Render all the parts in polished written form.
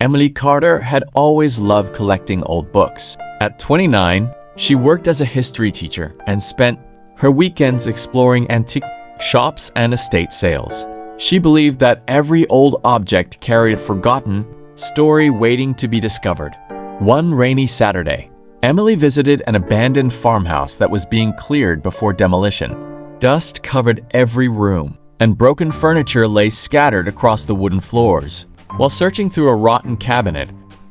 Emily Carter had always loved collecting old books. At 29, she worked as a history teacher and spent her weekends exploring antique shops and estate sales. She believed that every old object carried a forgotten story waiting to be discovered. One rainy Saturday, Emily visited an abandoned farmhouse that was being cleared before demolition. Dust covered every room, and broken furniture lay scattered across the wooden floors. While searching through a rotten cabinet,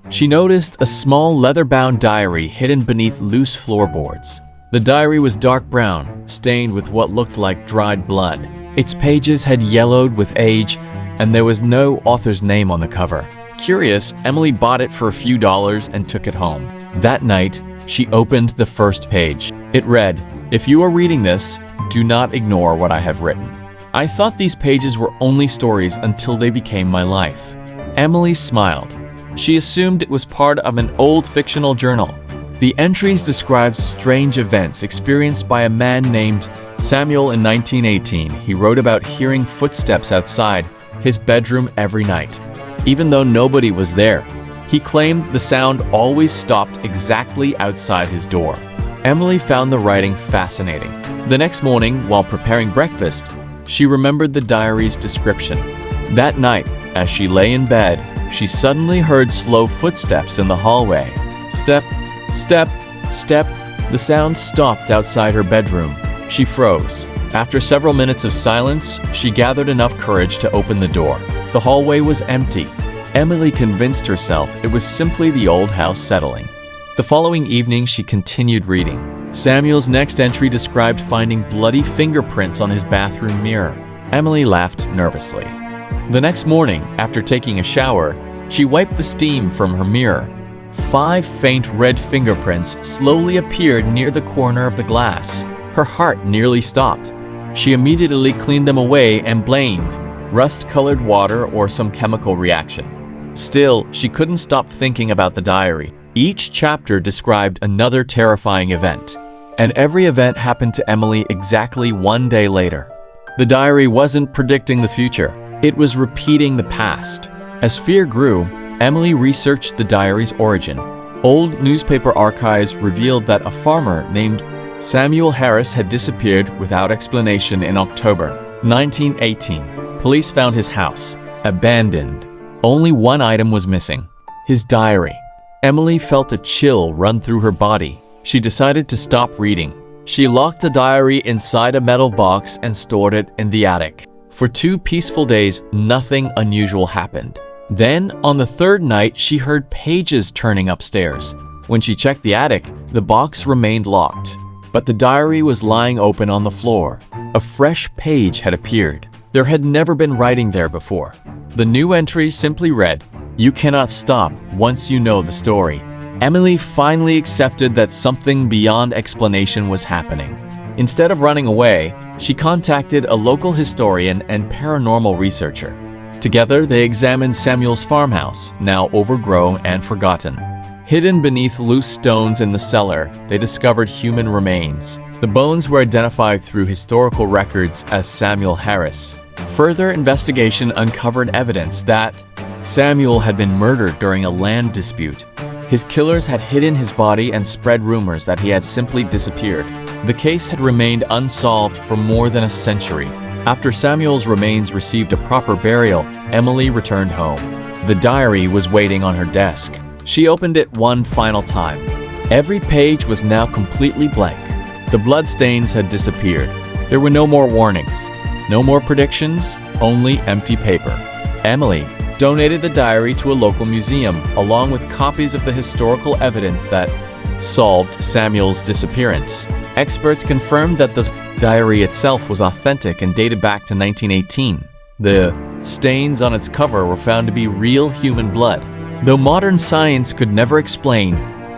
she noticed a small leather-bound diary hidden beneath loose floorboards. The diary was dark brown, stained with what looked like dried blood. Its pages had yellowed with age, and there was no author's name on the cover. Curious, Emily bought it for a few dollars and took it home. That night, she opened the first page. It read, "If you are reading this, do not ignore what I have written. I thought these pages were only stories until they became my life." Emily smiled. She assumed it was part of an old fictional journal. The entries described strange events experienced by a man named Samuel in 1918. He wrote about hearing footsteps outside his bedroom every night. Even though nobody was there, he claimed the sound always stopped exactly outside his door. Emily found the writing fascinating. The next morning, while preparing breakfast, she remembered the diary's description. That night, as she lay in bed, she suddenly heard slow footsteps in the hallway. Step, step, step. The sound stopped outside her bedroom. She froze. After several minutes of silence, she gathered enough courage to open the door. The hallway was empty. Emily convinced herself it was simply the old house settling. The following evening, she continued reading. Samuel's next entry described finding bloody fingerprints on his bathroom mirror. Emily laughed nervously. The next morning, after taking a shower, she wiped the steam from her mirror. 5 faint red fingerprints slowly appeared near the corner of the glass. Her heart nearly stopped. She immediately cleaned them away and blamed rust-colored water or some chemical reaction. Still, she couldn't stop thinking about the diary. Each chapter described another terrifying event, and every event happened to Emily exactly 1 day later. The diary wasn't predicting the future. It was repeating the past. As fear grew, Emily researched the diary's origin. Old newspaper archives revealed that a farmer named Samuel Harris had disappeared without explanation in October 1918. Police found his house, abandoned. Only one item was missing: his diary. Emily felt a chill run through her body. She decided to stop reading. She locked the diary inside a metal box and stored it in the attic. For 2 peaceful days, nothing unusual happened. Then, on the 3rd night, she heard pages turning upstairs. When she checked the attic, the box remained locked, but the diary was lying open on the floor. A fresh page had appeared. There had never been writing there before. The new entry simply read, "You cannot stop once you know the story." Emily finally accepted that something beyond explanation was happening. Instead of running away, she contacted a local historian and paranormal researcher. Together, they examined Samuel's farmhouse, now overgrown and forgotten. Hidden beneath loose stones in the cellar, they discovered human remains. The bones were identified through historical records as Samuel Harris. Further investigation uncovered evidence that Samuel had been murdered during a land dispute. His killers had hidden his body and spread rumors that he had simply disappeared. The case had remained unsolved for more than a century. After Samuel's remains received a proper burial, Emily returned home. The diary was waiting on her desk. She opened it one final time. Every page was now completely blank. The bloodstains had disappeared. There were no more warnings, no more predictions, only empty paper. Emily donated the diary to a local museum, along with copies of the historical evidence that solved Samuel's disappearance. Experts confirmed that the diary itself was authentic and dated back to 1918. The stains on its cover were found to be real human blood. Though modern science could never explain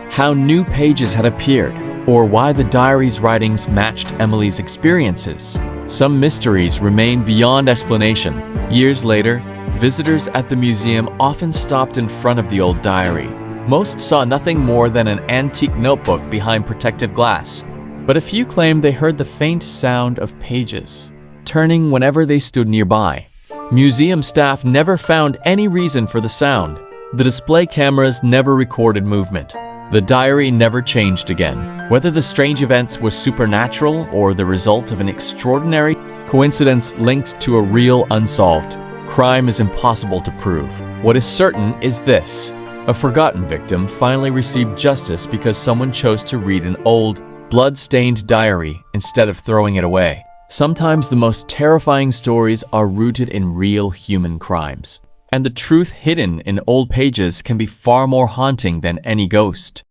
how new pages had appeared or why the diary's writings matched Emily's experiences, some mysteries remain beyond explanation. Years later, visitors at the museum often stopped in front of the old diary. Most saw nothing more than an antique notebook behind protective glass, but a few claimed they heard the faint sound of pages turning whenever they stood nearby. Museum staff never found any reason for the sound. The display cameras never recorded movement. The diary never changed again. Whether the strange events were supernatural or the result of an extraordinary coincidence linked to a real unsolved crime is impossible to prove. What is certain is this: a forgotten victim finally received justice because someone chose to read an old, blood-stained diary instead of throwing it away. Sometimes the most terrifying stories are rooted in real human crimes, and the truth hidden in old pages can be far more haunting than any ghost.